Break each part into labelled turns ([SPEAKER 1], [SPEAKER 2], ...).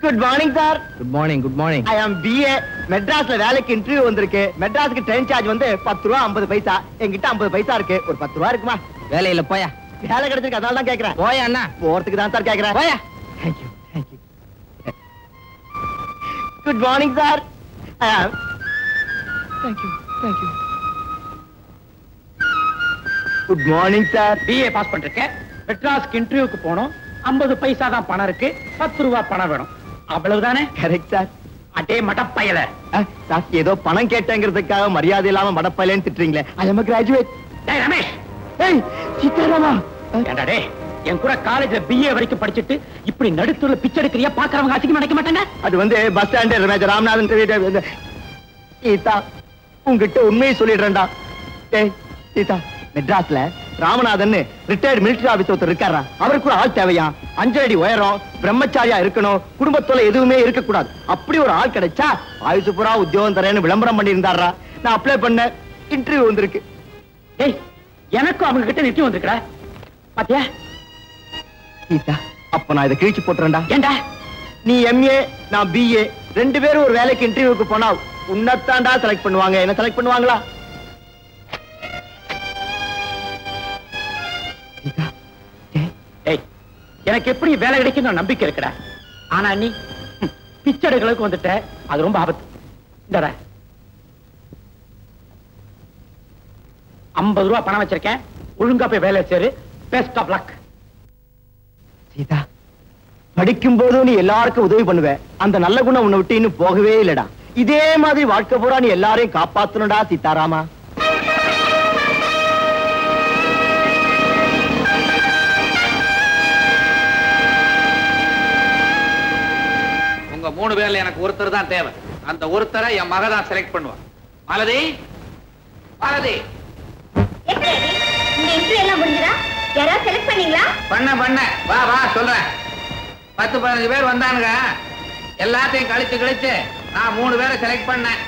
[SPEAKER 1] Good morning sir.
[SPEAKER 2] Good morning. Good morning.
[SPEAKER 1] I am BA. மெட்ராஸ்ல வேலைக்கு interview வந்திருக்கு. மெட்ராஸ்க்கு train charge வந்து 10 ரூபா 50 பைசா. என்கிட்ட 50 பைசா இருக்கு. ஒரு 10 ரூபா இருக்குமா?
[SPEAKER 2] வேலையில போயா.
[SPEAKER 1] வேலை கிடைச்சிருக்கு, அதனால தான் கேக்குறேன்.
[SPEAKER 2] போயா அண்ணா.
[SPEAKER 1] போறதுக்கு தான் சார் கேக்குறேன்.
[SPEAKER 2] போயா.
[SPEAKER 1] Thank you. Thank you. Good morning sir. Thank you. Thank you. Good morning sir.
[SPEAKER 3] BA pass பண்ணிருக்கேன். மெட்ராஸ்க்கு இன்டர்வியூக்கு போனோம். 50 பைசா தான் பணம் இருக்கு. 10 ரூபா பணம் வேணும். அவ்வளவுதானே?
[SPEAKER 1] Correct sir.
[SPEAKER 3] அடே மடப்பையல.
[SPEAKER 1] சார் ஏதோ பணம் கேட்டேங்கிறதுக்காக மரியாதை இல்லாம மடப்பையிலேன்னு திட்டுறீங்களே. ஐ அம் a graduate.
[SPEAKER 3] டேய் ரமேஷ்.
[SPEAKER 1] ஏய் சீதாராமா.
[SPEAKER 3] ஏண்டா டேய், என் கூட காலேஜ்ல BA வரைக்கும் படிச்சிட்டு இப்படி நடுத்தூர்ல பிச்சை எடுக்கறியா? பாக்குறவங்க அசிங்கமா நினைக்க மாட்டாங்க?
[SPEAKER 1] அது வந்து bus stand major Ramanathan. Sita உங்ககிட்ட உண்மையை சொல்லிடுறேன்டா. ஏய் சீதா, மெட்ராஸ்ல ராமநாதன் ரிட்டையர்ட் மிலிட்டரி ஆபீசர் ஒருத்தர் இருக்காரா? அவருக்கு ஒரு ஆள் தேவையா? 5 அடி உயரம், பிரம்மச்சாரியா இருக்கணும், குடும்பத்தோட எதுவுமே இருக்க கூடாது. அப்படி ஒரு ஆள் கிடைச்சா ஆயுசு பூரா உத்தியோகம் தரேன்னு விளம்பரம் பண்ணி இருந்தாரா? நான் அப்ளை பண்ண இன்டர்வியூ வந்திருக்கு.
[SPEAKER 3] ஏய், எனக்கும் அவங்க கிட்ட நிறுத்தி வந்திருக்கா பாத்தியா?
[SPEAKER 1] சீதா, அப்ப நான் இதை கிழிச்சு போட்டுறேன்டா.
[SPEAKER 3] ஏண்டா?
[SPEAKER 1] நீ MA, நான் BA, 2 பேரும் ஒரு வேலைக்கு இன்டர்வியூக்கு போனா உன்னத்தாண்டா செலக்ட் பண்ணுவாங்க. என்ன செலக்ட் பண்ணுவாங்களா?
[SPEAKER 3] எனக்கு எப்படி வேலை கிடைக்கும் நம்பிக்கை இருக்கிற. ஆனா நீ பிச்சடைகளுக்கு வந்துட்ட, அது ரொம்ப ஆபத்து. இந்த 50 ரூபா பணம் வச்சிருக்கேன், ஒழுங்கா போய் வேலை சேரு. Best of luck.
[SPEAKER 1] சீதா, படிக்கும் போதும் நீ எல்லாருக்கும் உதவி பண்ணுவ. அந்த நல்ல குணம் உன்னை விட்டு இன்னும் போகவே இல்லடா. இதே மாதிரி வாழ்க்கை பூரா நீ எல்லாரையும் காப்பாத்தணும்டா சீதாராமா.
[SPEAKER 4] உங்க 3 பேர்ல எனக்கு ஒருத்தர் தான் தேவை. அந்த ஒருத்தரை என் மக தான் செலக்ட் பண்ணுவான். மாலதி, மாலதி.
[SPEAKER 5] இந்த இன்டர்வியூ எல்லாம் முடிஞ்சதா? யாராவது செலக்ட் பண்ணீங்களா?
[SPEAKER 4] பண்ண வா வா சொல்றேன். 10-15 பேர் வந்தானுங்க. எல்லாத்தையும் கழிச்சு நான் 3 பேரை செலக்ட் பண்ணேன்.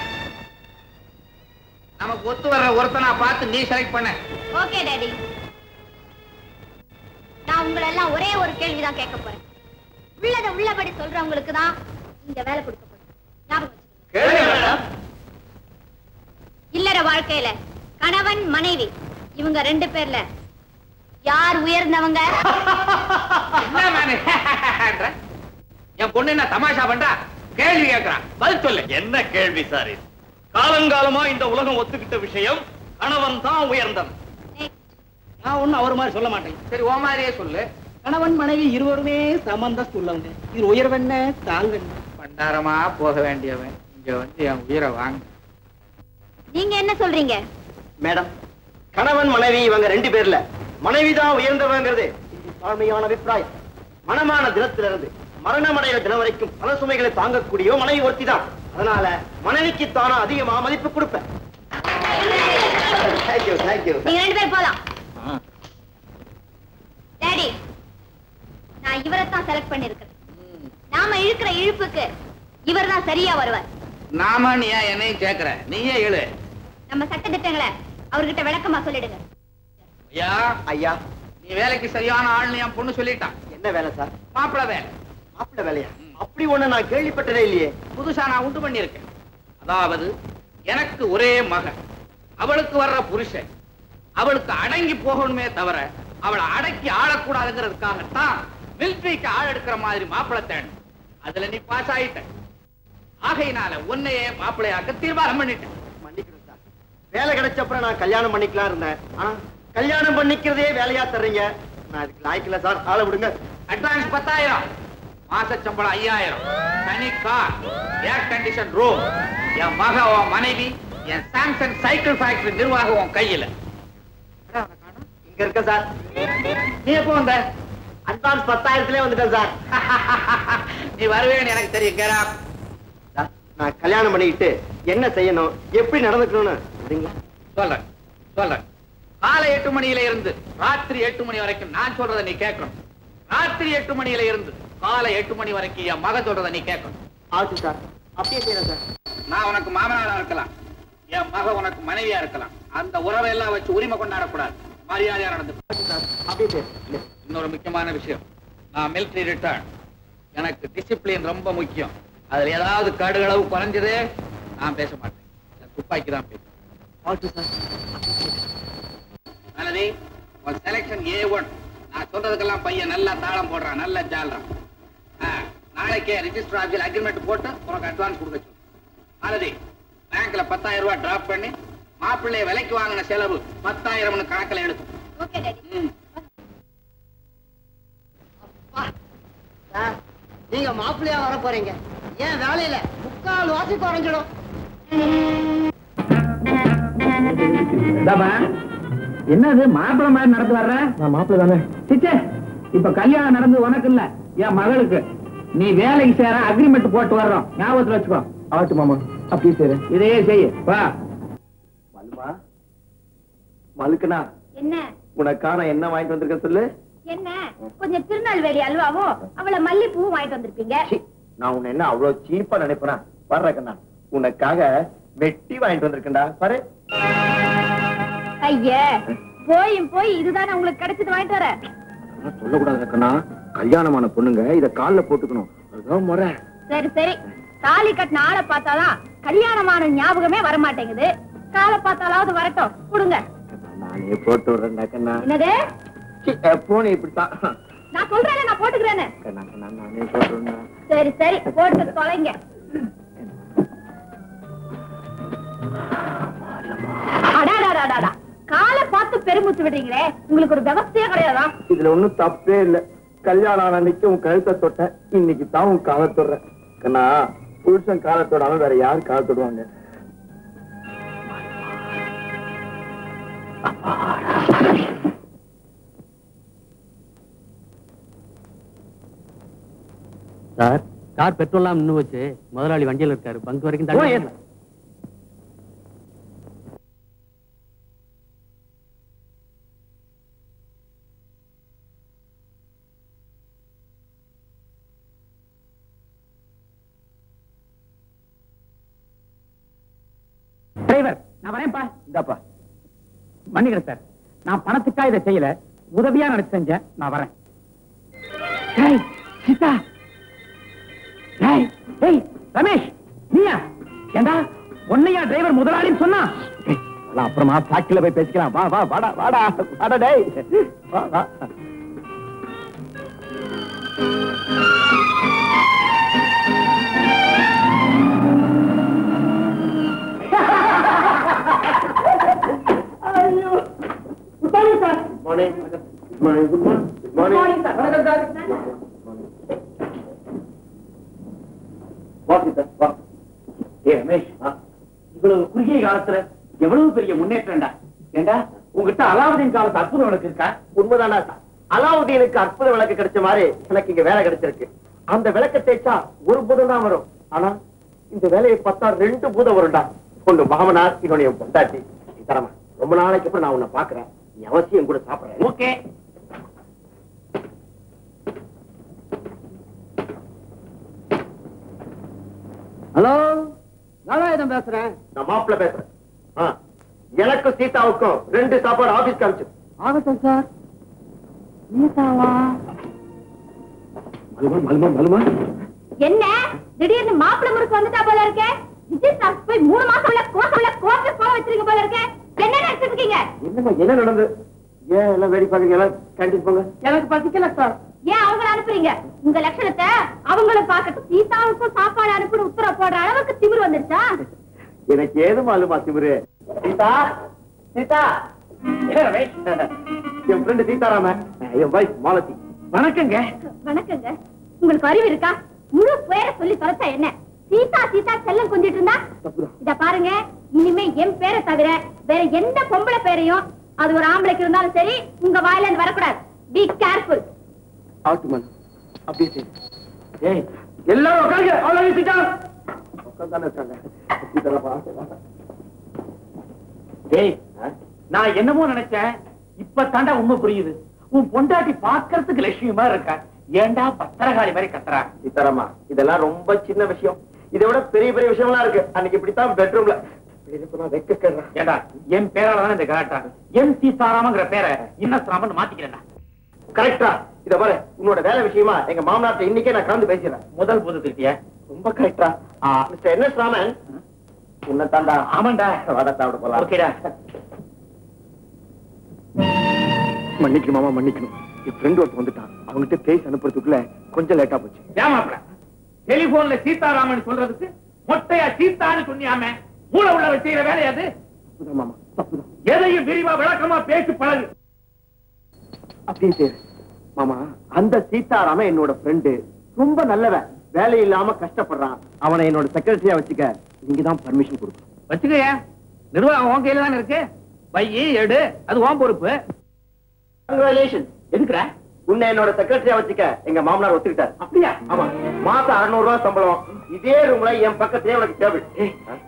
[SPEAKER 4] நமக்கு ஒத்து வர்ற ஒருத்தனா பார்த்து நீ செலக்ட் பண்ண.
[SPEAKER 5] Okay daddy. நான் உங்களை எல்லாம் ஒரே ஒரு கேள்விதான் கேட்க போறேன். உள்ளத உள்ளபடி சொல்றவங்களுக்கு தான் இந்த வேலை கொடுக்கப்படும். ஞாபகம் வச்சுக்கோங்க. இல்லற வாழ்க்கையில கணவன் மனைவி இவங்க 2 பேர்ல யார் உயர்ந்தவங்க?
[SPEAKER 4] என் பொண்ணு என்ன தமாஷா பண்றா? கேள்வி கேட்கிறான், பதில் சொல்லு.
[SPEAKER 6] என்ன கேள்வி சார் இது? காலங்காலமா இந்த உலகம் ஒத்துக்கிட்ட விஷயம், கணவன் தான் உயர்ந்தவன்.
[SPEAKER 3] நான் ஒண்ணும் அவர் மாதிரி சொல்ல மாட்டேன்.
[SPEAKER 4] சரி, ஓ மாதிரியே சொல்லு.
[SPEAKER 3] கணவன் மனைவி இருவருமே சமந்தஸ்து உள்ளவங்க. இது உயர்வென்ன தாழ்வென்ன?
[SPEAKER 4] பண்டாரமா போக வேண்டியவன் இங்க வந்து என் உயிரை வாங்க.
[SPEAKER 5] நீங்க என்ன சொல்றீங்க?
[SPEAKER 1] மேடம், கணவன் மனைவி இவங்க 2 பேர்ல மனைவிதான் உயர்ந்தவங்கிறது தாழ்மையான அபிப்பிராயம். மனமான தினத்திலிருந்து மரணமடைகிற தினம் வரைக்கும் பல சுமைகளை தாங்கக்கூடிய மனைவி ஒருத்தி தான். அதனால மனைவிக்கு தானா அதிகமா மதிப்பு கொடுப்பேன்.
[SPEAKER 5] நீங்க 2 பேர் போலாம். டாடி, நான் இவரைத்தான் செலக்ட் பண்ணிருக்கேன். நாம இழுக்கிற இழுப்புக்கு இவர் தான் சரியா வருவார்.
[SPEAKER 4] நாம நீ என்னையும் கேக்குற, நீயே எழு.
[SPEAKER 5] நம்ம சட்ட திட்டங்களை அவர்கிட்ட விளக்கமா சொல்லிடுங்க.
[SPEAKER 4] ஐயா
[SPEAKER 1] ஐயா,
[SPEAKER 4] நீ வேலைக்கு சரியான ஆள்னு என் பொண்ணு சொல்லிட்டான்.
[SPEAKER 1] என்ன வேலை சார்?
[SPEAKER 4] மாப்பிள்ளை வேலை.
[SPEAKER 1] மாப்பிள்ளை வேலையா? அப்படி ஒண்ணு நான் கேள்விப்பட்டதே இல்லையே.
[SPEAKER 4] புதுசா நான் உண்டு பண்ணிருக்கேன். அதாவது எனக்கு ஒரே மகன், அவளுக்கு வர்ற புருஷன் அவளுக்கு அடங்கி போகணுமே தவிர அவளை அடக்கி ஆளக்கூடாதுங்கிறதுக்காகத்தான் மிலிட்டரிக்கு ஆள் எடுக்கிற மாதிரி மாப்பிள்ளை தேடும். அதுல நீ பாஸ் ஆயிட்ட. ஆகையினால உன்னையே மாப்பிள்ளையாக்க தீர்மானம் பண்ணிட்டேன்.
[SPEAKER 1] மன்னிக்கணும் சார். வேலை கிடைச்ச அப்புறம் நான் கல்யாணம் பண்ணிக்கலாம் இருந்தேன். ஆனா கல்யாணம் பண்ணிக்கிறதே வேலையா தர்றீங்க. நான் அதுக்கு லாய்க்கல சார். ஆளை விடுங்க.
[SPEAKER 4] அட்வான்ஸ் 10,000, மாச சம்பளம் 5,000, தனி கார், ஏர் கண்டிஷன் ரூம், என் மக உன் மனைவி, என் சாம்சங் சைக்கிள் ஃபேக்டரி நிர்வாகம் உன் கையில.
[SPEAKER 1] இங்க இருக்க சார்.
[SPEAKER 4] நீ எப்போ வந்த?
[SPEAKER 1] அட்வான்ஸ் 10,000 வந்துட்டேன் சார்.
[SPEAKER 4] நீ வருவேன்னு எனக்கு தெரியும். கேரா,
[SPEAKER 1] நான் கல்யாணம் பண்ணிக்கிட்டு என்ன செய்யணும், எப்படி நடந்துக்கணும்னு
[SPEAKER 4] சொல்றேன். காலை 8 மணியில இருந்து ராத்திரி 8 மணி வரைக்கும் நான் சொல்றதை நீ கேட்கணும். ராத்திரி 8 மணியில இருந்து காலை 8 மணி வரைக்கும் என் மக சொல்றதை நீ கேட்கணும்.
[SPEAKER 1] ஆச்சு சார். அப்படியே செய்யறேன் சார்.
[SPEAKER 4] நான் உனக்கு மாமனாரா இருக்கலாம், என் மக உனக்கு மனைவியா இருக்கலாம். அந்த உறவை எல்லாம் வச்சு உரிமை கொண்டாடக்கூடாது. மரியாதையா நடந்து.
[SPEAKER 1] அப்படியே செய்யறேன்.
[SPEAKER 4] இன்னொரு முக்கியமான விஷயம், நான் மிலிட்டரி ரிட்டர்ன். எனக்கு டிசிப்ளின் ரொம்ப முக்கியம். அதுல ஏதாவது கடுகளவு குறைஞ்சது நான் பேச மாட்டேன். துப்பாக்கி தான் பேசுறேன். நல்லதே, ஒரு செலக்ஷன் A1. நான் சொல்றதுக்கெல்லாம் பையன் நல்லா தாளம் போடுறான், நல்லா ஜால்றான். நாளைக்கே ரிஜிஸ்டர் ஆஃபீஸில் அக்ரிமெண்ட் போட்டு உனக்கு அட்வான்ஸ் கொடுக்க சொல்லு. நல்லதே, பேங்க்ல 10,000 ரூபாய் டிராப் பண்ணி மாப்பிள்ளைய விலைக்கு வாங்கின செலவு 10,000 கணக்கில் எடுக்கும்.
[SPEAKER 5] Okay daddy.
[SPEAKER 1] நீங்க மாப்பிள்ளையா வர போறீங்க. ஏன் வேலையில 3/4 வாசி குறைஞ்சிடும்.
[SPEAKER 3] என்னது மாப்பிள்ள மாதிரி நடந்து வர்ற?
[SPEAKER 1] நான் மாப்பிள்ளை தானே.
[SPEAKER 3] சிச்சே, இப்ப கல்யாணம் நடந்து உனக்கு இல்ல, என் மகளுக்கு. நீ வேலைக்கு சேர அக்ரிமெண்ட் போட்டு வர்றோம், ஞாபகத்துல வச்சுக்கோ.
[SPEAKER 1] ஆட்டு மாமா, அப்படியே சரி.
[SPEAKER 3] இதையே செய்ய வா.
[SPEAKER 1] மலுமா, மலுக்குனா
[SPEAKER 5] என்ன
[SPEAKER 1] உனக்கான என்ன வாங்கிட்டு வந்திருக்க சொல்லு.
[SPEAKER 5] என்ன கொஞ்சம் திருநெல்வேலி அல்வாவும் அவளை மல்லிப்பூவும் வாங்கிட்டு வந்திருப்பீங்க.
[SPEAKER 1] நான் உன்னை என்ன அவ்வளவு சீப்பா நினைப்பேனா? வர்ற கண்ணா, உனக்காக வெட்டி வாங்கிட்டு வந்திருக்கேன்டா பாரு.
[SPEAKER 5] ஐயே, போய் இதுதானே உங்களுக்கு கிடைச்சது வாங்கிட்டு வர.
[SPEAKER 1] சொல்லக்கூடாது கண்ணா, கல்யாணமான பொண்ணுங்க இத கால்ல போட்டுக்கணும், அதுதான் முறை.
[SPEAKER 5] சரி சரி, தாலி கட்டின ஆளை பார்த்தாதான் கல்யாணமான ஞாபகமே வரமாட்டேங்குது. காலை பார்த்தாலாவது வரட்டும், கொடுங்க.
[SPEAKER 1] நானே போட்டு விடுறேன்டா கண்ணா.
[SPEAKER 5] என்னது?
[SPEAKER 1] போன இப்படித்தான்
[SPEAKER 5] நான் சொல்றேன், நான் போட்டுக்கிறேன்னு.
[SPEAKER 1] கண்ணா கண்ணா, நானே போட்டு விடுறேன்.
[SPEAKER 5] சரி சரி, போட்டு தொலைங்க. அடாடாடாடா, காலை பார்த்து பெருமூச்சு விடுறீங்களே, உங்களுக்கு ஒரு விவசாயம் கிடையாதா?
[SPEAKER 1] இதுல ஒண்ணும் தப்பே இல்ல. கல்யாணம் ஆன அன்னைக்கு உன் கழுத்தை தொட்ட, இன்னைக்கு தான் உன் காலை தொடுறேன். கண்ணா, புருஷன் காலை தொடாம வேற யாரு காலை தொடுவாங்க?
[SPEAKER 2] சார், கார் பெட்ரோல்லாம் நின்னு வச்சு முதலாளி வண்டியில் இருக்காரு, பங்க் வரைக்கும் தள்ளி.
[SPEAKER 3] டிரைவர், நான் வரேன்ப்பா.
[SPEAKER 1] இந்தாப்பா.
[SPEAKER 3] மன்னிக்கிறேன் சார், நான் பணத்துக்கா இதை செய்யல, உதவியா நினைச்சு செஞ்சேன். நான் வரேன். ஏய், சீதா. ஏய், ஏய், ரமேஷ், நீயா? ஏண்டா உன்னையா டிரைவர் முதலாளின்னு சொன்னா?
[SPEAKER 1] அப்புறமா ஃபேக்டரியில போய் பேசிக்கலாம். வா வா, வாடா வாடா வாடா டேய், வா வா.
[SPEAKER 3] இவ்வளவு குறுகிய காலத்துல எவ்வளவு பெரிய முன்னேற்றம்டா. ஏண்டா, உங்ககிட்ட அலாவுதீன் காலத்து அற்புதம் விளக்கு இருக்கா?
[SPEAKER 1] உண்மைதானா? அலாவுதீனுக்கு அற்புத விளக்கு கிடைச்ச மாதிரி எனக்கு இங்க வேலை கிடைச்சிருக்கு. அந்த விளக்க தேய்ச்சா ஒரு பூதம் தான் வரும், ஆனா இந்த வேலையை பார்த்தா 2 பூதம் வரும்டா. கொண்டு மகமனார், இன்னொன்னு பொண்டாட்டி. தரமா, ரொம்ப நாளைக்கு அப்புறம் நான் உன்னை பாக்குறேன், நீ அவசியம் கூட சாப்பிடுறேன்.
[SPEAKER 3] ஓகே.
[SPEAKER 2] ஹலோ, நாராயணன் பேசுறேன்.
[SPEAKER 1] நான் மாப்பிள்ள பேசுறேன். எனக்கும் சீதாவுக்கும் 2 சாப்பாடு ஆபீஸ் காமிச்சு.
[SPEAKER 2] ஆகட்டும் சார். நீதாவா?
[SPEAKER 5] என்ன திடீர்னு மாப்பிள்ளை முறுக்கு வந்துட்டா போல இருக்கே. விஜய் சார் போய் 3 மாசம் உள்ள கோட்டை போல வச்சிருக்க போல இருக்கே. என்ன நினைச்சிட்டு இருக்கீங்க?
[SPEAKER 1] என்னமா என்ன நடந்து? ஏன் எல்லாம் வேடி பாக்குறீங்க? கேண்டீன் போங்க.
[SPEAKER 3] எனக்கு பசிக்கல சார்.
[SPEAKER 5] ஏன் அவங்கள அனுப்புறீங்க? உங்க லட்சணத்தை அவங்கள பார்க்கட்டும். சீதாவுக்கும் சாப்பாடு அனுப்பிட்டு உத்தரவு போடுற அளவுக்கு திமிரு வந்துருச்சா?
[SPEAKER 1] எனக்கு ஏது மாலுமா திமிரு? சீதா, சீதா. என் ஃப்ரெண்ட் சீதாராம, என் வைஃப் மாலதி.
[SPEAKER 3] வணக்கங்க.
[SPEAKER 5] வணக்கங்க. உங்களுக்கு அறிவு இருக்கா? முழு பேரை சொல்லி தொலைச்சா என்ன? சீதா சீதா செல்லம் கொஞ்சிட்டு இருந்தா? இத பாருங்க, இனிமே என் பேரை தவிர வேற எந்த பொம்பளை பேரையும், அது ஒரு ஆம்பளைக்கு இருந்தாலும் சரி, உங்க வாயில இருந்து வரக்கூடாது. Be careful.
[SPEAKER 1] ஆட்டுமன், அப்படியே சரி.
[SPEAKER 3] ஏய், எல்லாரும் உட்காருங்க. அவ்வளவு சீதா
[SPEAKER 1] உட்கார்ந்தானே இருக்காங்க. சீதாராமா.
[SPEAKER 3] ஏய், நான் என்னமோ நினைச்சேன், இப்ப தாண்டா உண்மை புரியுது. உன் பொண்டாட்டி பாக்கிறதுக்கு லட்சுமிமா இருக்கா. ஏண்டா பத்திரகாளி மாதிரி கத்துறா?
[SPEAKER 1] சீதாராமா, இதெல்லாம் ரொம்ப சின்ன விஷயம். இதை விட பெரிய பெரிய விஷயம்லாம் இருக்கு. அன்னைக்கு இப்படித்தான் பெட்ரூம்ல
[SPEAKER 3] ஏண்டா, என் பேரால இந்த கலாட்டா. எம் சீதாராமங்கிற பேரை இன்னஸ்ராமன் மாத்திக்கிறேன்.
[SPEAKER 1] கரெக்டா? இத பாரு, உன்னோட வேலை விஷயமா எங்க மாமனார்ட்ட இன்னைக்கே நான் கலந்து பேசிடுறேன்.
[SPEAKER 3] முதல் போது திட்டிய
[SPEAKER 1] ரொம்ப கரெக்டா? மிஸ்டர் என்எஸ் ராமன், உன்னை தாண்டா.
[SPEAKER 3] ஆமாண்டா,
[SPEAKER 1] வாடா சாப்பிட போலாம்.
[SPEAKER 3] ஓகேடா.
[SPEAKER 1] மன்னிக்கணும் மாமா, மன்னிக்கணும். என் ஃப்ரெண்ட் ஒருத்தர் வந்துட்டான். அவங்ககிட்ட பேசி அனுப்புறதுக்குள்ள கொஞ்சம் லேட்டா போச்சு.
[SPEAKER 3] ஏமாப்ல டெலிபோன்ல சீதாராமன் சொல்றதுக்கு மொட்டையா சீதான்னு சொன்னியாமே, மூளை உள்ள செய்யற வேலை அது.
[SPEAKER 1] மாமா தப்புதான்.
[SPEAKER 3] எதையும் விரிவா விளக்கமா பேசி பழகு.
[SPEAKER 1] அப்படியே சரி மாமா. அந்த சீதாராமன் என்னோட ஃப்ரெண்டு, ரொம்ப நல்லவன். வேலை இல்லாம கஷ்டப்படுறான். அவனை என்னோட செக்ரட்டரியா வச்சுக்க நீங்க தான் பர்மிஷன் கொடுக்கணும்.
[SPEAKER 3] வச்சுக்கயா, நிர்வாகம் உன் கையில தானே இருக்கு. பையி எடு, அது உன் பொறுப்பு.
[SPEAKER 1] கங்க்ராச்சுலேஷன்.
[SPEAKER 3] எதுக்குற?
[SPEAKER 1] உன்னை என்னோட செக்ரட்டரியா வச்சுக்க எங்க மாமனார் ஒத்துக்கிட்டார்.
[SPEAKER 3] அப்படியா?
[SPEAKER 1] ஆமா, மாசம் 600 ரூபாய் சம்பளம். இதே ரூம்ல என் பக்கத்திலே உனக்கு டேபிள்.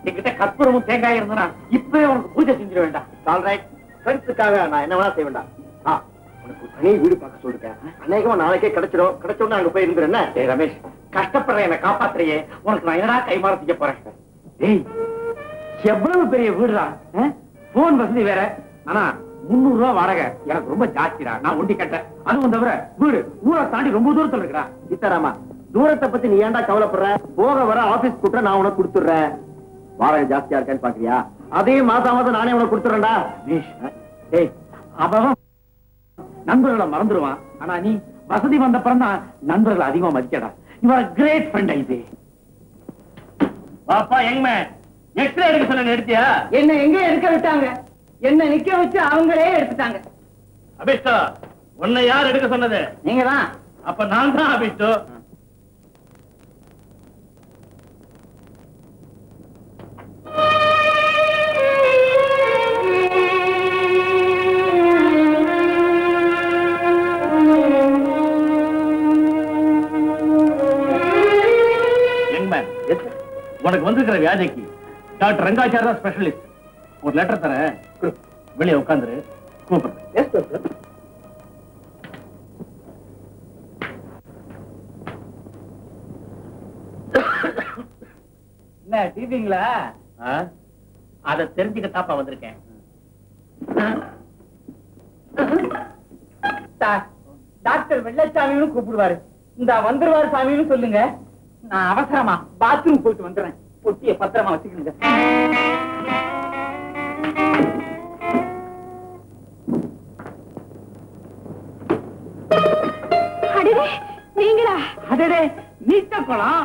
[SPEAKER 3] என்கிட்ட கற்பூரமும் தேங்காய் இருந்தா இப்பவே உனக்கு பூஜை செஞ்சிட வேண்டாம்.
[SPEAKER 1] ஆல்ரைட், ஃப்ரெண்ட்ஸுக்காக நான் என்ன வேணா செய்ய வேண்டாம். உனக்கு தனி வீடு பார்க்க சொல்லிருக்கேன். அநேகமா நாளைக்கே கிடைச்சிடும். கிடைச்சோன்னு அங்க போய் இருந்துறேன்.
[SPEAKER 3] டேய் ரமேஷ், கஷ்டப்படுற என்ன காப்பாத்துறையே, உனக்கு நான் என்னடா கைமாற செய்ய போறேன். டேய், எவ்வளவு பெரிய வீடுதான். போன் வசதி வேற. ஆனா 300 ரூபாய் வாடகை எனக்கு ரொம்ப ஜாஸ்திடா. நான் ஒண்டி கட்டேன். அதுவும் தவிர வீடு ஊரை தாண்டி ரொம்ப தூரத்துல இருக்கா.
[SPEAKER 1] சீதாராமா, தூரத்தை பத்தி நீ ஏன்டா கவலைப்படுற? போக வர ஆபீஸ் கூட்ட நான் உனக்கு கொடுத்துடுறேன். வாடகை ஜாஸ்தியா இருக்கான்னு பாக்குறியா? அதையும் மாசம் நானே உனக்கு கொடுத்துறேன்டா.
[SPEAKER 3] டேய், அவன் நண்பர்களை மறந்துடுவான். ஆனா நீ வசதி வந்த பிறந்தா நண்பர்களை அதிகமா மதிக்கடா. You are great friend. ஐதே பாப்பா, எங்க எக்ஸ்ரே எடுக்க சொன்ன எடுத்தியா?
[SPEAKER 7] என்ன எங்க எடுக்க விட்டாங்க? என்ன நிக்க வச்சு அவங்களே எடுத்துட்டாங்க.
[SPEAKER 3] அபிஷ்டோ, உன்னை யார் எடுக்க சொன்னது?
[SPEAKER 7] நீங்க தான்.
[SPEAKER 3] அப்ப நான் தான் அபிஷ்டோ. உனக்கு வந்திருக்கிற வியாதிக்கு டாக்டர் ரங்காச்சார் தான் ஸ்பெஷலிஸ்ட். ஒரு லெட்டர் தரேன், வெளியே உட்காந்துரு, கூப்பிடுறேன்.
[SPEAKER 7] என்ன டிவிங்களா?
[SPEAKER 3] அதை தெரிஞ்சுக்கத்தாப்பா வந்திருக்கேன்.
[SPEAKER 7] டாக்டர் வெள்ளச்சாமின்னு கூப்பிடுவாரு. இந்த வந்துருவாரு சாமின்னு சொல்லுங்க. நான் அவசரமா பாத்ரூம் போயிட்டு வந்துடுறேன். பொட்டிய பத்திரமா வச்சுக்கணுங்க.
[SPEAKER 5] நீங்களா?
[SPEAKER 3] அடடே, நீச்ச குளம்.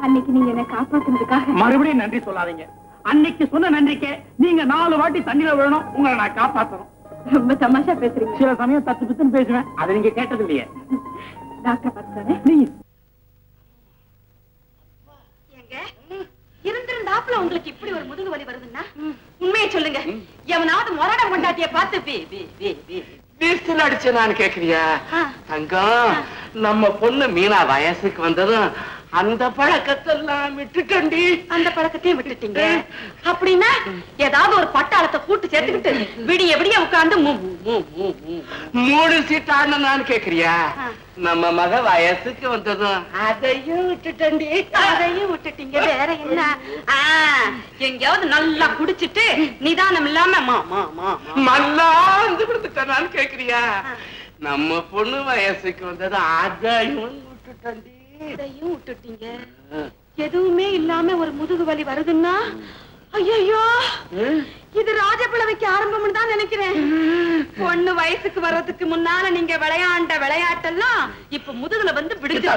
[SPEAKER 5] அன்னைக்கு நீங்க என்ன காப்பாத்துனதுக்காக
[SPEAKER 3] மறுபடியும் நன்றி சொல்லாதீங்க. அன்னைக்கு சொன்ன நன்றிக்கு நீங்க 4 வாட்டி தண்ணியில விழணும். உங்களை நான் காப்பாற்றணும்.
[SPEAKER 5] ரொம்ப தமாஷா பேசுறீங்க.
[SPEAKER 3] சில சமயம் தத்து பித்துன்னு பேசுவேன். அதை நீங்க கேட்டது இல்லையே.
[SPEAKER 5] டாக்டர் பார்த்தாரு. இருந்திருந்தாப்புல உங்களுக்கு இப்படி ஒரு முதுகு வலி வருதுன்னா உண்மையை சொல்லுங்க. எவனாவது மொரட கொண்டாட்டிய பார்த்து
[SPEAKER 4] வீசில் அடிச்சு நான் கேக்குறியா? தங்கம், நம்ம பொண்ணு மீனா வயசுக்கு வந்ததும் அந்த பழக்கத்தெல்லாம் விட்டுட்டண்டி.
[SPEAKER 5] அந்த பழக்கத்தையும் விட்டுட்டீங்க அப்படின்னா ஏதாவது ஒரு பட்டாளத்தை கூட்டு சேர்த்துக்கிட்டு விடிய விடிய உட்கார்ந்து
[SPEAKER 4] மூணு சீட் ஆடணும் நான் கேக்குறியா? நம்ம மக வயசுக்கு வந்ததும் அதையும் விட்டுட்டண்டி.
[SPEAKER 5] அதையும் விட்டுட்டீங்க. வேற என்ன? எங்கேயாவது நல்லா குடிச்சிட்டு நிதானம் இல்லாம
[SPEAKER 4] மல்லாந்து கொடுத்துட்டேன் நான் கேக்குறியா? நம்ம பொண்ணு வயசுக்கு வந்ததும் அதையும் விட்டுட்டண்டி.
[SPEAKER 5] இதையும் விட்டுட்டீங்க. எதுவுமே இல்லாம ஒரு முதுகு வலி வருதுன்னா ஐயோ, இது ராஜபிளவைக்கு ஆரம்பம் தான் நினைக்கிறேன். பொண்ணு வயசுக்கு வர்றதுக்கு முன்னால நீங்க விளையாண்ட விளையாட்டெல்லாம் இப்ப முதுகுல வந்து விடுங்க.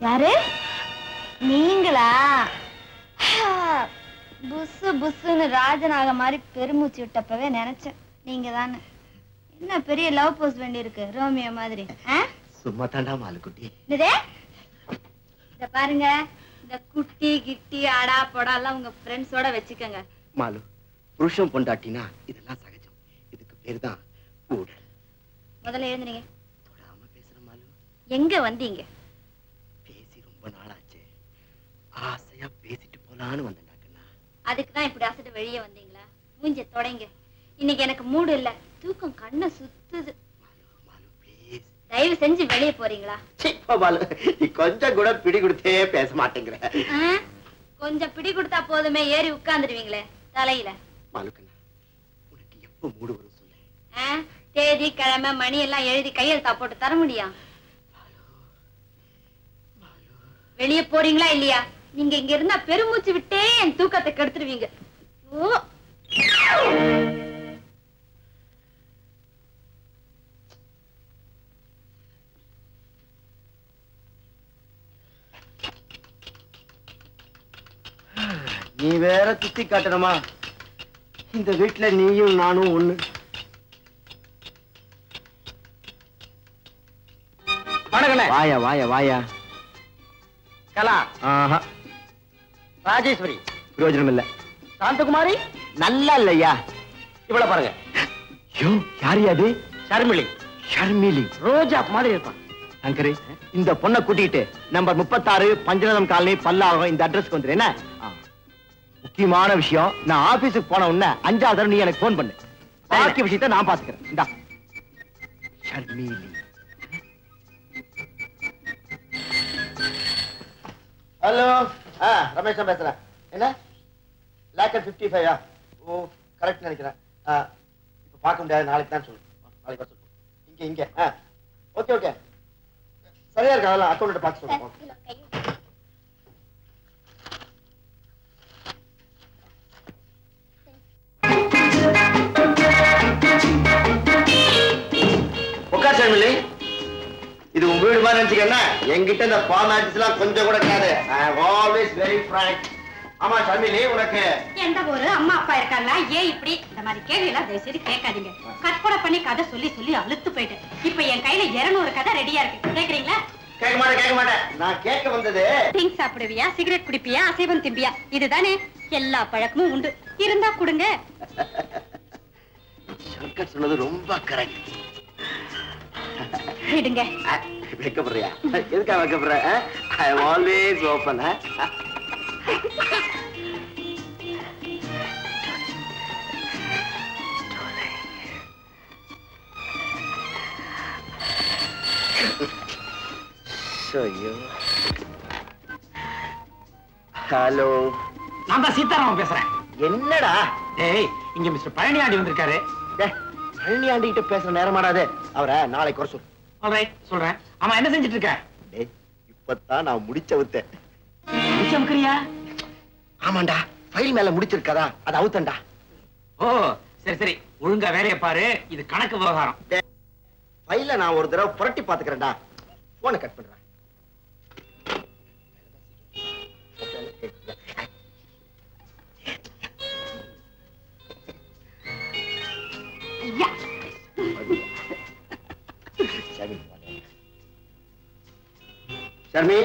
[SPEAKER 5] யாரு நீங்களா? புசு புசுன்னு ராஜநாக மாதிரி பெருமூச்சு விட்டப்பவே நினைச்சேன் நீங்க தானே. என்ன பெரிய லவ் போஸ்ட் வேண்டி இருக்கு ரோமியோ மாதிரி?
[SPEAKER 1] சும்மா தாண்டா மாலுக்குட்டி.
[SPEAKER 5] இத பாருங்க, இந்த குட்டி கிட்டி அடா பொடா எல்லாம் உங்க ஃப்ரெண்ட்ஸோட வச்சுக்கோங்க.
[SPEAKER 1] மாலு, புருஷன் பொண்டாட்டினா இதெல்லாம் சகஜம். இதுக்கு பேர் தான் ஊடல்.
[SPEAKER 5] முதல்ல எழுந்துறீங்க.
[SPEAKER 1] தொடாம பேசுற மாலு.
[SPEAKER 5] எங்க வந்தீங்க?
[SPEAKER 1] பேசி ரொம்ப நாளாச்சு, ஆசையா பேசிட்டு போலான்னு வந்தேன்டாக்கண்ணா.
[SPEAKER 5] அதுக்குதான் இப்படி அசட்டு வெளியே வந்தீங்களா? மூஞ்ச தொடைங்க. இன்னைக்கு எனக்கு மூடு இல்ல, தூக்கம் கண்ணை சுத்துது. தயவு செஞ்சு வெளியே போறீங்களா?
[SPEAKER 1] நீ கொஞ்சம் கூட பிடி கொடுத்தே பேச மாட்டேங்கிற.
[SPEAKER 5] கொஞ்சம் பிடி கொடுத்தா போதுமே, ஏறி உட்கார்ந்துருவீங்களே தலையில.
[SPEAKER 1] மாலுக்கண்ணா, உனக்கு எப்ப மூடு வரும் சொல்லு.
[SPEAKER 5] தேதி கிழமை மணி எல்லாம் எழுதி கையெழுத்தா போட்டு தர முடியும்? வெளியே போறீங்களா இல்லையா? நீங்க இங்க இருந்தா பெருமூச்சு விட்டே என் தூக்கத்தை கெடுத்துருவீங்க.
[SPEAKER 1] நீ வேற சுத்தி காட்டணுமா? இந்த வீட்டுல நீயும் நானும் ஒண்ணு. வாயா வாயா வாயா.
[SPEAKER 3] கலா,
[SPEAKER 1] ராஜேஸ்வரி பிரயோஜனம் இல்ல.
[SPEAKER 3] சாந்தகுமாரி
[SPEAKER 1] நல்லா இல்லையா?
[SPEAKER 3] இவ்வளவு பாருங்க.
[SPEAKER 1] யாரு அது?
[SPEAKER 3] ஷர்மிளி.
[SPEAKER 1] ஷர்மிளி
[SPEAKER 3] ரோஜா மாதிரி இருப்பான்.
[SPEAKER 1] சங்கரு, இந்த பொண்ணை கூட்டிட்டு நம்பர் 36 பஞ்சநதம் காலனி பல்லாவரம் இந்த அட்ரஸ்க்கு வந்துரு. என்ன முக்கியமான விஷயம், நான் ஆபீஸுக்கு போன உடனே 5வது தடவை நீ எனக்கு போன் பண்ணு. பாக்கி விஷயத்தை நான் பாத்துக்கிறேன். இந்தா ஷர்மிளி. ஹலோ, ரமேஷ் தான் பேசுறேன். என்ன லேக்கர் 55? ஓ கரெக்ட் நினைக்கிறேன். இப்ப பார்க்க முடியாது, நாளைக்கு தான் சொல்லு. நாளைக்கு வர சொல்லு. இங்க ஓகே ஓகே சரியா இருக்கு. அதெல்லாம் அக்கௌண்ட் பார்த்து சொல்லுங்க. உட்கார் ஷர்மிளி. இது உங்க வீடு மாதிரி நினைச்சுக்கன்னா, என்கிட்ட இந்த ஃபார்மாலிட்டிஸ் எல்லாம் கொஞ்சம் கூட கிடையாது. ஐ அம் ஆல்வேஸ் வெரி ஃப்ராங்க். ஆமா ஷர்மிளி, உனக்கு
[SPEAKER 5] எந்த ஒரு அம்மா அப்பா இருக்காங்களா? ஏன் இப்படி இந்த மாதிரி கேள்வி எல்லாம் தயவு செய்து கேட்காதீங்க. கற்பனை பண்ணி கதை சொல்லி சொல்லி அழுத்து போயிட்டேன். இப்ப என் கையில 200 கதை ரெடியா இருக்கு. கேக்குறீங்களா?
[SPEAKER 1] கேட்க மாட்டேன். நான் கேட்க வந்தது,
[SPEAKER 5] ட்ரிங்க்ஸ் சாப்பிடுவியா, சிகரெட் குடிப்பியா, அசைவம் திம்பியா? இதுதானே. எல்லா பழக்கமும் உண்டு, இருந்தா கொடுங்க.
[SPEAKER 1] சங்கர் சொன்னது ரொம்ப கரெக்ட்.
[SPEAKER 5] விடுங்க.
[SPEAKER 1] வெக்கப்படுறியா? எதுக்காக வெக்கப்படுற? ஐ அம் ஆல்வேஸ் ஓபன். ஹலோ,
[SPEAKER 3] நான் தான் சீதாராமன் பேசுறேன்.
[SPEAKER 1] என்னடா?
[SPEAKER 3] ஏய், இங்க மிஸ்டர் பழனியாண்டி வந்திருக்காரு.
[SPEAKER 1] பழனி ஆண்டிகிட்ட பேசுற நேரமாடாது. அவரை நாளைக்கு வர சொல்லு.
[SPEAKER 3] ஆல்ரைட், சொல்றேன். ஆமா, என்ன செஞ்சிட்டு இருக்க?
[SPEAKER 1] இப்பதான் நான் முடிச்ச வித்தேன்.
[SPEAKER 3] முடிச்சமுக்கிறியா?
[SPEAKER 1] ஆமாண்டா, ஃபைல் மேல முடிச்சிருக்கதா, அது அவுத்தண்டா.
[SPEAKER 3] ஓ சரி சரி, ஒழுங்கா வேலைய பாரு. இது கணக்கு விவகாரம்.
[SPEAKER 1] ஃபைல நான் ஒரு தடவை புரட்டி பாத்துக்கிறேன்டா. போனை கட் பண்றேன். ஷர்மி,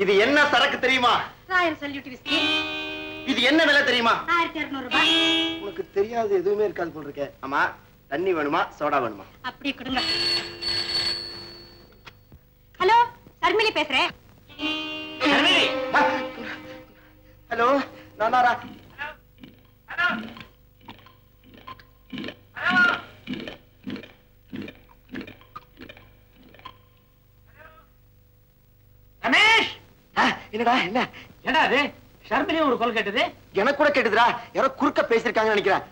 [SPEAKER 1] இது என்ன சரக்கு தெரியுமா?
[SPEAKER 5] Royal salute whisky.
[SPEAKER 1] இது என்ன விலை தெரியுமா?
[SPEAKER 5] 1200 ரூபாய்.
[SPEAKER 1] உனக்கு தெரியாது எதுவுமே இருக்காது போல இருக்கே. ஆமா, தண்ணி வேணுமா சோடா வேணுமா?
[SPEAKER 5] அப்படி கொடுங்க. ஹலோ, ஷர்மிளி பேசுறேன்.
[SPEAKER 1] ஹலோ, நானாரா?
[SPEAKER 3] ரமேஷ்,
[SPEAKER 1] என்னடா? என்ன
[SPEAKER 3] ஏடா அது? ஷர்மிலியும் ஒரு கால் கேட்டது.
[SPEAKER 1] எனக்கு கூட கேட்டுதுடா. யாரோ குறுக்க பேசிருக்காங்கன்னு நினைக்கிறேன்.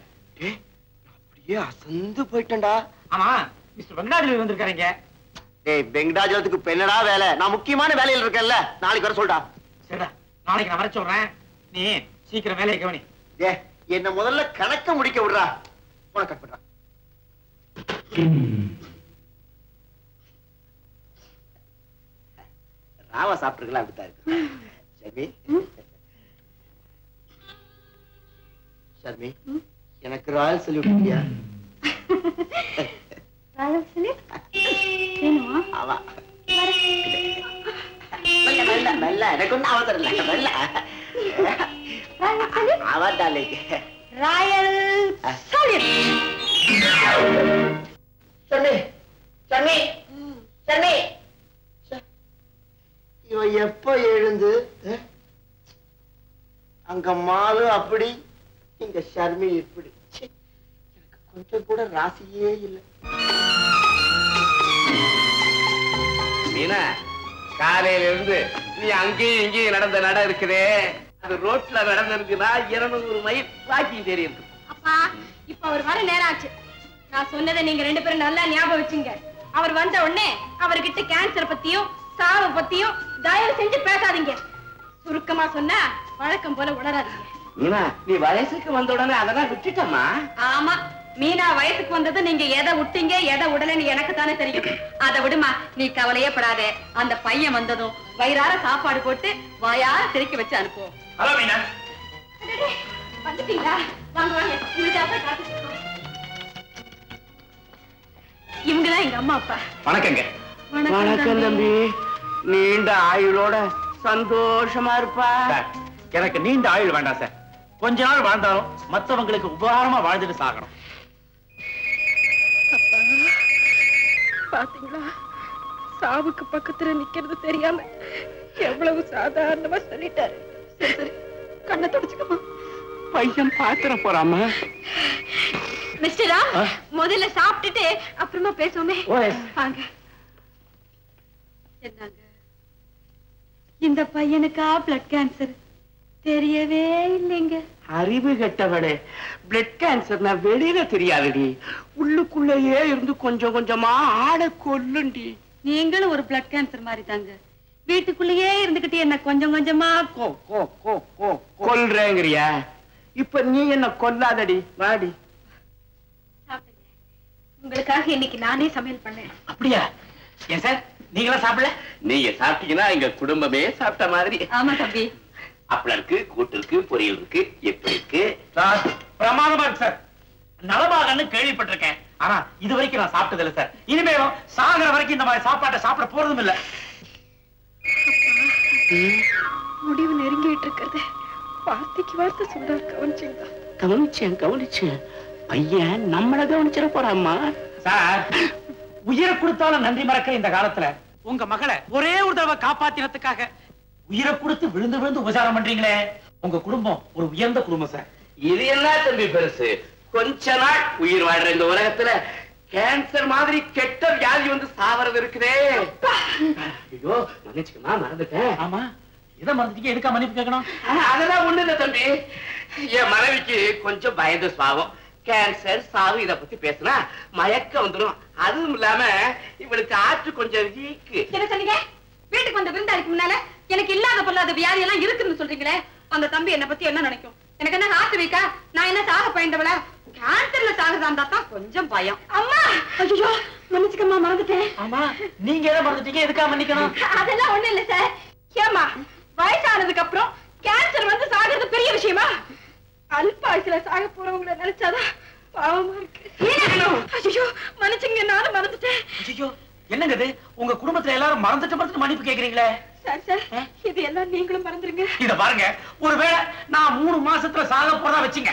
[SPEAKER 1] அப்படியே அசந்து போயிட்டேன்டா.
[SPEAKER 3] ஆமா, மிஸ்டர் வெங்கடாஜலி வந்திருக்காருங்க.
[SPEAKER 1] டேய், வெங்கடாஜலத்துக்கு இப்ப என்னடா வேலை? நான் முக்கியமான வேலையில இருக்கேன்ல, நாளைக்கு வர சொல்டா.
[SPEAKER 3] சரிடா, நாளைக்கு நான் வர சொல்றேன். நீ சீக்கிரம் வேலையை கவனி.
[SPEAKER 1] டேய், என்ன முதல்ல கணக்க முடிக்க விடுறா. போன கட் பண்றா. ராவா சாப்பிட்டுருக்கலாம், அப்படித்தான் இருக்கு. ஷர்மி, ஷர்மி, எனக்கு ராயல் சல்யூட் இல்லையா? ஆமா மெல்ல எனக்கு ஒன்றும் அவசரம் இல்லை மெல்ல அவட்டாலே
[SPEAKER 5] ராயல்
[SPEAKER 1] சொன்னே சொன்னே சொன்னே இவன் எப்ப எழுந்து அங்க மாலு அப்படி இங்க ஷர்மி இப்படி எனக்கு கொஞ்சம் கூட ராசியே இல்லை.
[SPEAKER 4] மீனா காலையில இருந்து நீ அங்கேயும் இங்கேயும் நடந்த நட இருக்குதே, அது ரோட்ல நடந்திருக்குன்னா 200 மைல் வாக்கிங் தெரியும்.
[SPEAKER 5] அப்பா இப்ப அவர் வர நேரம் ஆச்சு. நான் சொன்னதை நீங்க 2 பேரும் நல்லா ஞாபகம் வச்சுங்க. அவர் வந்த உடனே அவர்கிட்ட கேன்சர் பத்தியும் சாவு பத்தியும் தயவு செஞ்சு பேசாதீங்க. சுருக்கமா சொன்னா வழக்கம் போல உணராதீங்க.
[SPEAKER 4] மீனா நீ வயசுக்கு வந்த உடனே அதெல்லாம் விட்டுட்டமா?
[SPEAKER 5] ஆமா, மீனா வயசுக்கு வந்தது நீங்க எதை விட்டீங்க எதை உடலைன்னு எனக்கு தானே தெரியும். அதை விடுமா, நீ கவலையே படாத. அந்த பையன் வந்ததும் வயிறார சாப்பாடு போட்டு வாயார சிரிக்க வச்சு அனுப்புவோம்.
[SPEAKER 6] ஹலோ மீனா.
[SPEAKER 5] வந்துட்டீங்களா? வாங்க வாங்க. இவங்கதான் எங்க அம்மா அப்பா.
[SPEAKER 6] வணக்கங்க.
[SPEAKER 4] வணக்கம் தம்பி. நீண்ட ஆயுளோட சந்தோஷமா இருப்பா.
[SPEAKER 6] எனக்கு நீண்ட ஆயுள் வேண்டாம் சார். கொஞ்ச நாள் வாழ்ந்தாலும் மத்தவங்களுக்கு உபகாரமா வாழ்ந்துட்டு சாகணும்.
[SPEAKER 8] பாத்தீங்களா, சாவுக்கு பக்கத்துல நிக்கிறது தெரியாம எவ்வளவு சாதாரணமா சொல்லிட்டாரு. சரி சரி, கண்ணை தொடச்சுக்கமா.
[SPEAKER 4] பையன் பாத்திர போறாம.
[SPEAKER 5] மிஸ்டர் ராம், முதல்ல சாப்பிட்டுட்டு அப்புறமா பேசுவோமே. வாங்க. என்னங்க, இந்த பையனுக்கா பிளட் கேன்சர்? தெரியவே இல்லைங்க.
[SPEAKER 4] அறிவு கெட்டவளே, பிளட் கேன்சர்னா வெளியில தெரியாதுடி, உள்ளுக்குள்ளேயே இருந்து கொஞ்சம் கொஞ்சமா ஆளை கொல்லுண்டி.
[SPEAKER 5] நீங்களும் ஒரு பிளட் கேன்சர் மாதிரி தாங்க. வீட்டுக்குள்ளேயே இருந்துகிட்டு என்ன கொஞ்சம் கொஞ்சமா
[SPEAKER 4] கொல்றேங்கிறியா? இப்ப நீ என்ன கொல்லாதடி, வாடி.
[SPEAKER 5] உங்களுக்காக இன்னைக்கு நானே சமையல் பண்ணேன்.
[SPEAKER 6] அப்படியா? ஏன் சார் நீங்களா சாப்பிடல?
[SPEAKER 4] நீங்க சாப்பிட்டீங்கன்னா எங்க குடும்பமே சாப்பிட்ட மாதிரி.
[SPEAKER 5] ஆமா தம்பி.
[SPEAKER 4] அப்பளம் இருக்கு, கூட்டு இருக்கு, பொரியல் இருக்கு. எப்படி இருக்கு?
[SPEAKER 6] பிரமாதமா இருக்கு சார். நலபாகன்னு கேள்விப்பட்டிருக்கேன், ஆனா இது வரைக்கும் நான் சாப்பிட்டது இல்லை சார். இனிமேலும் சாகிற வரைக்கும் இந்த மாதிரி சாப்பாட்டை சாப்பிட போறதும் இல்லை.
[SPEAKER 8] முடிவு நெருங்கிட்டு இருக்கிறது வார்த்தைக்கு வார்த்தை சொல்ற. கவனிச்சீங்களா?
[SPEAKER 4] கவனிச்சேன். பையன் நம்மள கவனிச்சிட போறாம்மா.
[SPEAKER 6] சார், உயிரை கொடுத்தாலும் நன்றி மறக்கிற இந்த காலத்துல உங்க மகளை ஒரே ஒரு தடவை காப்பாத்தினதுக்காக உயிரை கொடுத்து விழுந்து விழுந்து உபசாரம் பண்றீங்களே. உங்க குடும்பம் ஒரு உயர்ந்த குடும்பம் சார்.
[SPEAKER 4] இது என்ன தம்பி பெருசு? கொஞ்ச நாள் உயிர் வாழ்ற இந்த உலகத்துல கேன்சர் மாதிரி கெட்ட வியாதி வந்து சாவறது இருக்குதே. ஐயோ மன்னிச்சுக்கமா, மறந்துட்டேன்.
[SPEAKER 6] ஆமா, எதை மறந்துட்டீங்க? எதுக்கா மன்னிப்பு கேட்கணும்?
[SPEAKER 4] அதெல்லாம் ஒண்ணு இல்ல தம்பி, என் மனைவிக்கு கொஞ்சம் பயந்த சுவாபம். கேன்சர் சாவு இத பத்தி பேசினா மயக்கம் வந்துடும். அதுவும் இல்லாம இவளுக்கு ஆற்று கொஞ்சம் வீக்கு.
[SPEAKER 5] என்ன சொன்னீங்க? வீட்டுக்கு வந்த விருந்தாளிக்கு முன்னால எனக்கு இல்லாத பொல்லாத வியாதி எல்லாம் இருக்குன்னு சொல்றீங்களே. அந்த தம்பி என்ன பத்தி என்ன நினைக்கும்? எனக்கு என்ன ஹார்ட் வீக்கா? நான் என்ன சாக பயந்தவளா? கேன்சர்ல சாகுதாண்டா தான் கொஞ்சம் பயம். அம்மா, ஐயோ மன்னிச்சுக்கம்மா, மறந்துட்டேன்.
[SPEAKER 6] ஆமா, நீங்க எதை மறந்துட்டீங்க? எதுக்கா மன்னிக்கணும்?
[SPEAKER 5] அதெல்லாம் ஒண்ணு இல்ல சார். ஏமா, வயசானதுக்கு அப்புறம் கேன்சர் வந்து சாகிறது பெரிய விஷயமா? அல்ப வயசுல சாக போறவங்களை நினைச்சாதான் பாவமா இருக்கு. ஐயோ மன்னிச்சுங்க, நானும் மறந்துட்டேன்.
[SPEAKER 6] ஐயோ என்னங்க இது? உங்க குடும்பத்துல எல்லாரும் மறந்துட்டு மன்னிப்பு கேக்குறீங்களே.
[SPEAKER 5] சார் சார், இது எல்லாம் நீங்களும் மறந்துருங்க.
[SPEAKER 6] இத பாருங்க, ஒருவேளை நான் 3 மாசத்துல சாக போறதா வச்சுங்க.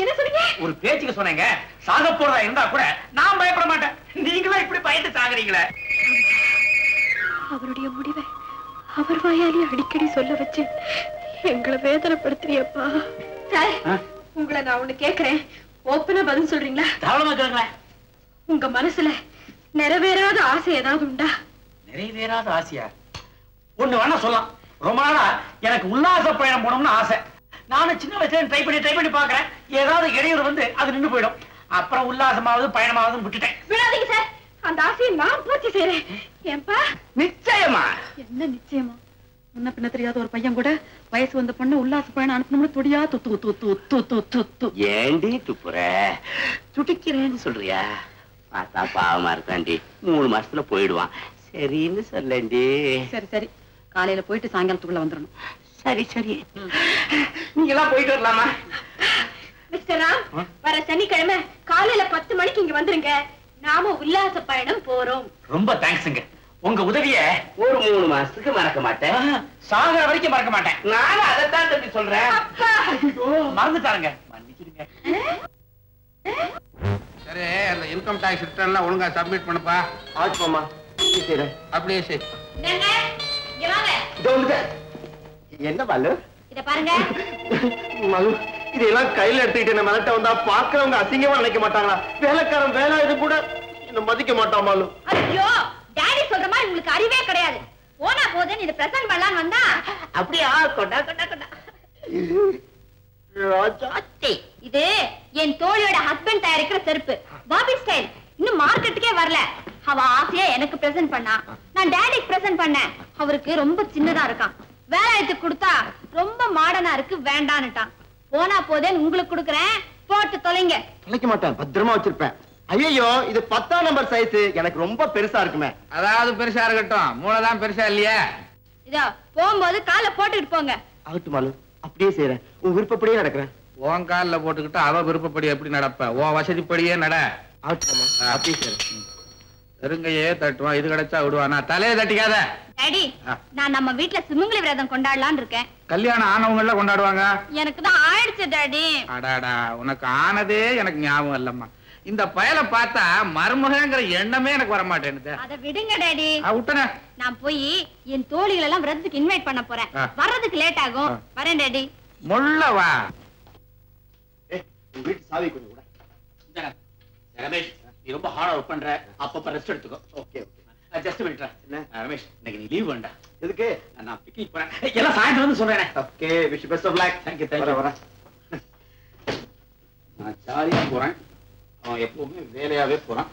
[SPEAKER 5] என்ன சொன்னீங்க?
[SPEAKER 6] ஒரு பேச்சுக்கு சொன்னீங்க. சாக போறதா இருந்தா கூட நான் பயப்பட மாட்டேன். நீங்களா இப்படி பயந்து சாகுறீங்களே.
[SPEAKER 8] அவருடைய முடிவை அவர் வாயாலே அடிக்கடி சொல்ல வச்சு எங்களை வேதனைப்படுத்துறியப்பா.
[SPEAKER 5] சார், உங்களை நான் ஒண்ணு கேக்குறேன், ஓப்பனா பதில் சொல்றீங்களா?
[SPEAKER 6] தாராளமா கேளுங்களேன்.
[SPEAKER 5] உங்க மனசுல நிறைவேறாத ஆசை ஏதாவது உண்டா?
[SPEAKER 6] நிறைவேறாத ஆசையா? ஒண்ணு வேணா சொல்லலாம். ரொம்ப நாளா எனக்கு உல்லாச பயணம் போனோம்னு ஆசை. நானும் சின்ன வயசுல ட்ரை பண்ணி பாக்குறேன். ஏதாவது இடையூறு வந்து அது நின்று போயிடும். அப்புறம் உல்லாசமாவது பயணமாவது விட்டுட்டேன்.
[SPEAKER 5] விடாதீங்க சார், அந்த ஆசையை நான் பூர்த்தி செய்யறேன். ஏன்பா?
[SPEAKER 4] நிச்சயமா.
[SPEAKER 8] என்ன நிச்சயமா? முன்ன பின்ன தெரியாத ஒரு பையன் கூட வயசு வந்த பொண்ணு உல்லாச பயணம் அனுப்பணும்னு துடியா துத்து.
[SPEAKER 4] ஏண்டி துப்புற? துடிக்கிறேன்னு சொல்றியா? பார்த்தா பாவமா இருக்காண்டி. 3 மாசத்துல போயிடுவான். சரின்னு சொல்லேண்டி.
[SPEAKER 8] சரி சரி, காலையில போயிட்டு சாயங்காலத்துக்குள்ள வந்துடணும்.
[SPEAKER 4] சரி நீங்க எல்லாம் போயிட்டு வரலாமா?
[SPEAKER 5] மிஸ்டர் ராம், வர சனிக்கிழமை காலையில 10 மணிக்கு இங்க வந்துருங்க. நாம உல்லாச பயணம் போறோம்.
[SPEAKER 6] ரொம்ப தேங்க்ஸ்ங்க. உங்க உதவிய
[SPEAKER 4] ஒரு 3 மாசத்துக்கு மறக்க மாட்டேன்.
[SPEAKER 6] சாகர வரைக்கும் மறக்க மாட்டேன்.
[SPEAKER 4] நானும் அதைத்தான் தம்பி சொல்றேன்.
[SPEAKER 6] மறந்துட்டாருங்க, மன்னிச்சிடுங்க.
[SPEAKER 9] சரி, அந்த இன்கம் டாக்ஸ் ரிட்டர்ன்லாம் ஒழுங்கா சப்மிட் பண்ணுப்பா.
[SPEAKER 1] ஆச்சுமாமா,
[SPEAKER 9] அப்படியே சரி.
[SPEAKER 5] என்னங்க, இங்க வாங்க.
[SPEAKER 1] இதோ வந்துட்டேன். என்ன பாலு?
[SPEAKER 5] இத பாருங்க.
[SPEAKER 1] மலு, இதெல்லாம் கையில எடுத்துக்கிட்டு நம்ம மலட்ட வந்தா பாக்குறவங்க அசிங்கமா நினைக்க மாட்டாங்களா? வேலைக்காரன் வேலை இது கூட என்ன மதிக்க மாட்டான் மாலு.
[SPEAKER 5] ஐயோ, டாடி சொல்ற மாதிரி உங்களுக்கு அறிவே கிடையாது. போனா போதுன்னு இத பிரசன்ட் பண்ணலாம்னு வந்தா
[SPEAKER 4] அப்படியா? கொண்டா கொண்டா கொண்டா.
[SPEAKER 5] இது என் தோழியோட ஹஸ்பண்ட் தயாரிக்கிற செருப்பு, பாபி ஸ்டைல். இன்னும் மார்க்கெட்டுக்கே வரல. அவ ஆசையா எனக்கு பிரசன்ட் பண்ணா, நான் டாடிக்கு பிரசன்ட் பண்ணேன். அவருக்கு ரொம்ப சின்னதா இருக்கான். வேலை எடுத்து கொடுத்தா ரொம்ப மாடர்னா இருக்கு, வேண்டான்னுட்டான். போனா போதேன்னு உங்களுக்கு கொடுக்குறேன், போட்டு தொலைங்க.
[SPEAKER 1] தொலைக்க மாட்டேன், பத்திரமா வச்சிருப்பேன். ஐயோ, இது 10ஆம் நம்பர் சைஸ், எனக்கு ரொம்ப பெருசா இருக்குமே.
[SPEAKER 9] அதாவது பெருசா இருக்கட்டும், மூளைதான் பெருசா இல்லையா?
[SPEAKER 5] இதோ போகும்போது காலை போட்டுக்கிட்டு போங்க.
[SPEAKER 1] ஆகட்டும் மாலு, அப்படியே செய்யறேன். உன் விருப்பப்படியே நடக்கிறேன்.
[SPEAKER 9] உன் காலில் போட்டுக்கிட்டு அவ விருப்பப்படி எப்படி நடப்ப? உன் வசதிப்படியே நட.
[SPEAKER 1] ஆகட்டும், அப்படியே செய்யறேன்.
[SPEAKER 9] பெருங்கையே தட்டுவான், இது கிடைச்சா விடுவானா? தலையை தட்டிக்காத.
[SPEAKER 5] டாடி, நான் நம்ம வீட்டுல சுமங்கலி விரதம் கொண்டாடலான்னு இருக்கேன்.
[SPEAKER 9] கல்யாணம் ஆனவங்கள கொண்டாடுவாங்க.
[SPEAKER 5] எனக்கு தான் ஆயிடுச்சு டாடி.
[SPEAKER 9] அடாடா, உனக்கு ஆனதே எனக்கு ஞாபகம் இல்லம்மா. இந்த பயலை பார்த்தா மருமகங்கிற எண்ணமே எனக்கு வர மாட்டேன்னு.
[SPEAKER 5] அத விடுங்க டாடி.
[SPEAKER 9] விட்டனே.
[SPEAKER 5] நான் போய் என் தோழிகள் எல்லாம் விரதத்துக்கு இன்வைட் பண்ண போறேன். வர்றதுக்கு லேட் ஆகும். வரேன் டாடி.
[SPEAKER 9] முள்ள வா.
[SPEAKER 1] உன் வீட்டு சாவி கொஞ்சம் கூட.
[SPEAKER 6] ரமேஷ், நீ ரொம்ப ஹார்டா ஒர்க் பண்ற, அப்பப்ப ரெஸ்ட் எடுத்துக்கோ.
[SPEAKER 1] Okay okay.
[SPEAKER 6] Just minute. Ramesh, இன்னைக்கு நீ லீவ் வேண்டாம்.
[SPEAKER 1] எதுக்கு?
[SPEAKER 6] நான் பிக்னிக் போறேன். எல்லாம் சாயந்தரம் வந்து சொல்றேன்.
[SPEAKER 1] Okay, wish best of luck.
[SPEAKER 6] Thank you thank you.
[SPEAKER 1] வரேன்.
[SPEAKER 6] நான் ஜாலியா போறேன், அவன் எப்பவுமே வேலையாவே போறான்.